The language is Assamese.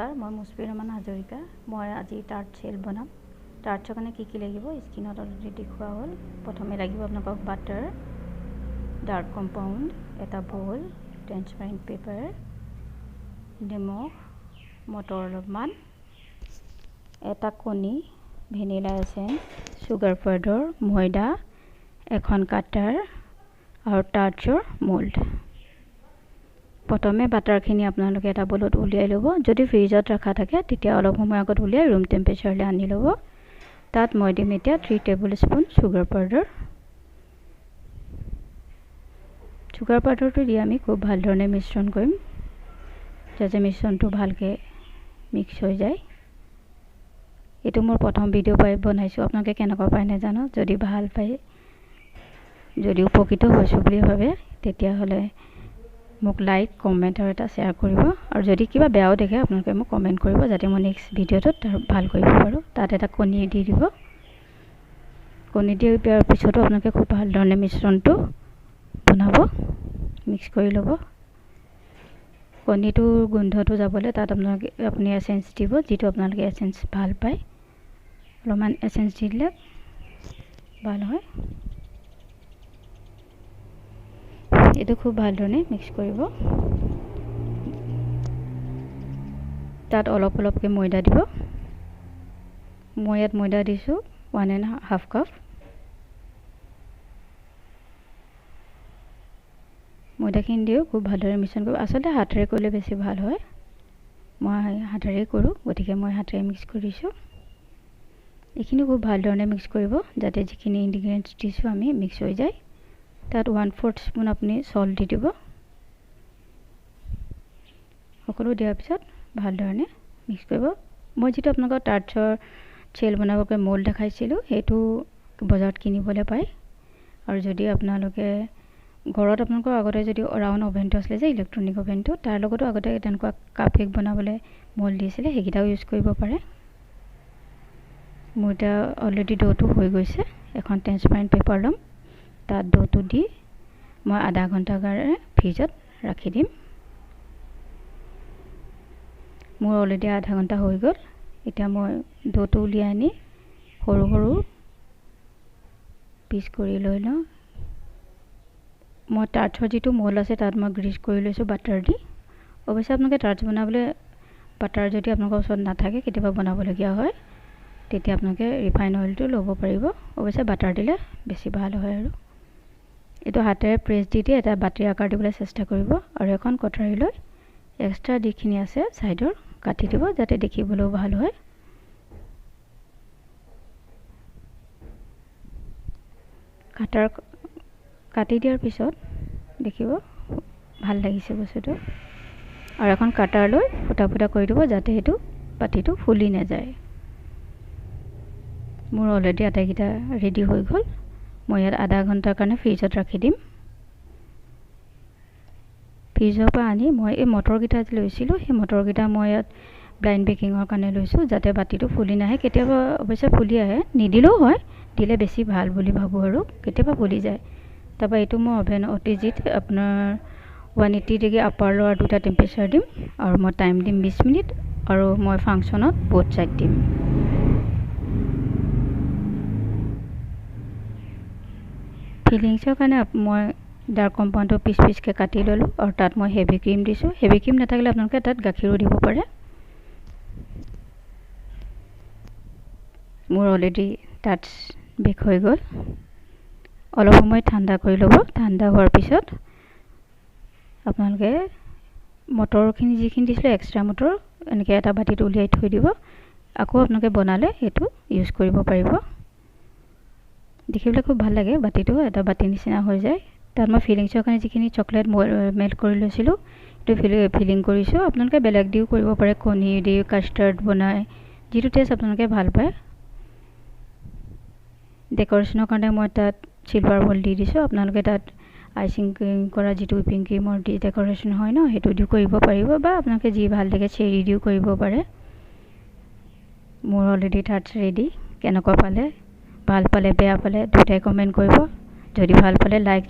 নমস্কাৰ, মই মুছফিৰমান হাজৰিকা। মই আজি টাৰ্ট চেল বনাম। টাৰ্টৰ কাৰণে কি লাগিব স্ক্ৰীনত অলৰেডি দেখুওৱা হ'ল। প্ৰথমে লাগিব আপোনালোকক বাটাৰ, ডাৰ্ক কম্পাউণ্ড, এটা বল, ট্ৰেন্সপাৰেণ্ট পেপাৰ, নিমখ, মটৰ অলপমান, এটা কণী, ভেনিলা এচেঞ্চ, চুগাৰ পাউডাৰ, ময়দা, এখন কাটাৰ আৰু টাৰ্টৰ মোল্ড। প্ৰথমে বাটাৰখিনি আপোনালোকে এটা বলত উলিয়াই ল'ব। যদি ফ্ৰিজত ৰখা থাকে তেতিয়া অলপ সময় আগত উলিয়াই ৰুম টেম্পাৰেচাৰলৈ আনি ল'ব। তাত মই দিম এতিয়া 3 table spoon sugar powder. Sugar পাউডাৰটো দি আমি খুব ভালধৰণে মিশ্ৰণ কৰিম, যাতে মিশ্ৰণটো ভালকৈ মিক্স হৈ যায়। এইটো মোৰ প্ৰথম ভিডিঅ' পাই বনাইছোঁ। আপোনালোকে কেনেকুৱা পায় নাজানো। যদি ভাল পায়, যদি উপকৃত হৈছোঁ বুলি ভাবে তেতিয়াহ'লে মোক লাইক, কমেণ্ট আৰু এটা শ্বেয়াৰ কৰিব। আৰু যদি কিবা বেয়াও দেখে আপোনালোকে মোক কমেণ্ট কৰিব, যাতে মই নেক্সট ভিডিঅ'টোত ভাল কৰিব পাৰোঁ। তাত এটা কণী দি দিব। কণী দি দিয়াৰ পিছতো আপোনালোকে খুব ভালধৰণে মিশ্ৰণটো বনাব, মিক্স কৰি ল'ব। কণীটোৰ গোন্ধটো যাবলৈ তাত আপুনি এচেঞ্চ দিব, যিটো আপোনালোকে এচেঞ্চ ভাল পায়। অলপমান এচেঞ্চ দি দিলে ভাল হয়। এইটো খুব ভালধৰণে মিক্স কৰিব। তাত অলপ অলপকৈ ময়দা দিব। মই ইয়াত ময়দা দিছোঁ 1.5 কাপ। ময়দাখিনি দিও খুব ভালদৰে মিশ্ৰণ কৰিব। আচলতে হাতেৰে কৰিলে বেছি ভাল হয়। মই হাতেৰে কৰোঁ, গতিকে মই হাতেৰে মিক্স কৰিছোঁ। এইখিনি খুব ভালধৰণে মিক্স কৰিব, যাতে যিখিনি ইনগ্ৰিডিয়েণ্টছ দিছোঁ আমি মিক্স হৈ যায়। তাত 1/4 স্পুন আপুনি চল্ট দি দিব। সকলো দিয়াৰ পিছত ভালধৰণে মিক্স কৰিব। মই যিটো আপোনালোকৰ টাৰ্টছৰ চেল বনাবলৈ মোল্ড দেখাইছিলোঁ, সেইটো বজাৰত কিনিবলৈ পায়। আৰু যদি আপোনালোকে ঘৰত আপোনালোকৰ আগতে যদি ৰাউণ্ড অভেনটো আছিলে যে ইলেক্ট্ৰনিক অভেনটো, তাৰ লগতো আগতে তেনেকুৱা কাপ কেক বনাবলৈ মোল্ড দিছিলে, সেইকেইটাও ইউজ কৰিব পাৰে। মোৰ এতিয়া অলৰেডি ড'টো হৈ গৈছে। এখন ট্ৰেন্সপাৰেণ্ট পেপাৰ ল'ম, তাত ড'টো দি মই আধা ঘণ্টাৰ কাৰণে ফ্ৰিজত ৰাখি দিম। মোৰ অলৰেডি আধা ঘণ্টা হৈ গ'ল। এতিয়া মই ড'টো উলিয়াই আনি সৰু সৰু পিচ কৰি লৈ লওঁ। মই টাৰ্টছৰ যিটো মোল্ড আছে তাত মই গ্ৰীজ কৰি লৈছোঁ বাটাৰ দি। অৱশ্যে আপোনালোকে টাৰ্টছ বনাবলৈ বাটাৰ যদি আপোনালোকৰ ওচৰত নাথাকে, কেতিয়াবা বনাবলগীয়া হয়, তেতিয়া আপোনালোকে ৰিফাইন অইলটো ল'ব পাৰিব। অৱশ্যে বাটাৰ দিলে বেছি ভাল হয়। আৰু এইটো হাতেৰে প্ৰেছ দি এটা বাতিৰ আকাৰ দিবলৈ চেষ্টা কৰিব। আৰু এখন কটাৰী লৈ এক্সট্ৰা যিখিনি আছে ছাইডৰ কাটি দিব, যাতে দেখিবলৈও ভাল হয়। কাটি দিয়াৰ পিছত দেখিব ভাল লাগিছে বস্তুটো। আৰু এখন কাটাৰ লৈ ফুটা ফুটা কৰি দিব, যাতে সেইটো বাতিটো ফুলি নাযায়। মোৰ অলৰেডি আটাইকেইটা ৰেডি হৈ গ'ল। মই ইয়াত আধা ঘণ্টাৰ কাৰণে ফ্ৰিজত ৰাখি দিম। ফ্ৰিজৰ পৰা আনি মই এই মটৰকেইটা লৈছিলোঁ, সেই মটৰকেইটা মই ইয়াত ব্লাইণ্ড বেকিঙৰ কাৰণে লৈছোঁ, যাতে বাতিটো ফুলি নাহে। কেতিয়াবা অৱশ্যে ফুলি আহে, নিদিলেও হয়, দিলে বেছি ভাল বুলি ভাবোঁ। আৰু কেতিয়াবা ফুলি যায়। তাৰপৰা এইটো মই অভেন অতিজিত আপোনাৰ 180 ডিগ্ৰী আপাৰ লোৱাৰ দুটা টেম্পাৰেচাৰ দিম। আৰু মই টাইম দিম 20 মিনিট। আৰু মই ফাংচনত বোথ ছাইড দিম। ফিলিংছৰ কাৰণে মই ডাৰ্ক কম্পাউণ্ডটো পিচ পিচকৈ কাটি ল'লোঁ। আৰু তাত মই হেভি ক্ৰীম দিছোঁ। হেভি ক্ৰীম নাথাকিলে আপোনালোকে তাত গাখীৰো দিব পাৰে। মোৰ অলৰেডি টাৰ্টছ বেক হৈ গ'ল। অলপ সময় ঠাণ্ডা কৰি ল'ব। ঠাণ্ডা হোৱাৰ পিছত আপোনালোকে মটৰখিনি যিখিনি দিছিলোঁ, এক্সট্ৰা মটৰ এনেকৈ এটা বাতিত উলিয়াই থৈ দিব। আকৌ আপোনালোকে বনালে সেইটো ইউজ কৰিব পাৰিব। দেখিবলৈ খুব ভাল লাগে। বাতিটো এটা বাতি নিচিনা হৈ যায়। তাত মই ফিলিংছৰ কাৰণে যিখিনি চকলেট মেল্ট কৰি লৈছিলোঁ, সেইটো ফিলিং কৰিছোঁ। আপোনালোকে বেলেগ দিও কৰিব পাৰে, কণী দি কাষ্টাৰ্ড বনাই, যিটো টেষ্ট আপোনালোকে ভাল পায়। ডেক'ৰেশ্যনৰ কাৰণে মই তাত চিলভাৰ বল দি দিছোঁ। আপোনালোকে তাত আইচিং কৰা যিটো হুইপিং ক্ৰীমৰ দি ডেক'ৰেশ্যন হয় ন, সেইটো দিও কৰিব পাৰিব, বা আপোনালোকে যি ভাল লাগে চেৰি দিও কৰিব পাৰে। মোৰ অলৰেডি টাৰ্টছ ৰেডি। কেনেকুৱা পালে, ভাল পালে বেয়া পালে দুটাই কমেণ্ট কৰিব। যদি ভাল পালে লাইক